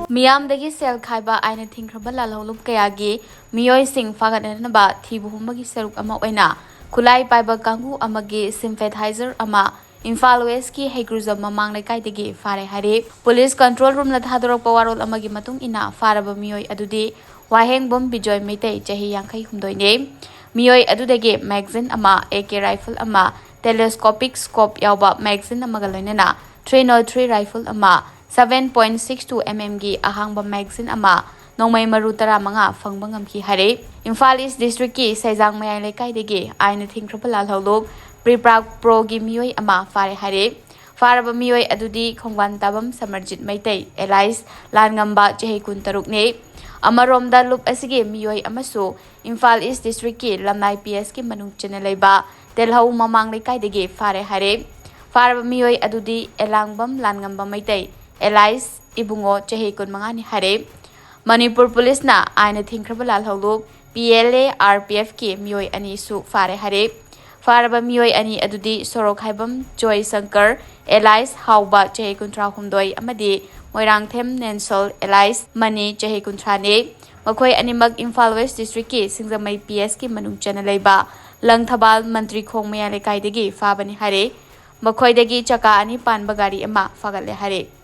Meeyam sel Khaiba Ainna Thingkhraba Lalhoulup Kayagi Meeoi sing fagatnaba thibu humagi saruk ama oina khulai paiba kanghu amagi sympathizer ama Imphal West ki Heigruzam mamang lekaidagi fare Hairi Police Control Room la thadorok pawarol amagi matung ina faraba Meeoi adudi waheng bom bijoy meitei chahi yankhai humdoi ne Meeoi adudagi magazine ama AK rifle ama telescopic scope yawba magazine amaga loinana 303 rifle ama 7.62 mm gi ahangba magazine ama nongmai maru tara manga phangba ngamki Hairi Imphal East District ki Saijang Mayai lekaidagi Ainna Thingkhraba Lalhoulup Priprak Pro gi Meeoi ama fare Hairi faraba Meeoi adudi khongwan tabam samarjit meitei Elise Langamba chehi kun taruk ne Amaromda lup asige Meeoi amasu Imphal East District ki Lamnai PS ki manung chene leiba telhau mamang lekaidagi fare Hairi faraba Meeoi adudi Elangbam Langamba meitei Elise Ibungo chehi kun mangani Hairi Manipur Police na Ainna Thingkhraba Lalhoulup PLA RPF ki Meeoi ani su fare Hairi faraba Meeoi ani adudi Sorok Haibam Joy Shankar Elise Hauba chehi kuntra humdoi amadi Moirangthem Nensol Elise Mani chehi kuntra ne makhoi animak Imphal West District ki Singzamai PS ki manung chana leiba Langthabal Mantri Khongmaya lekaidagi fabani Hairi makhoi dagi chaka ani panba gari ama fagalle Hairi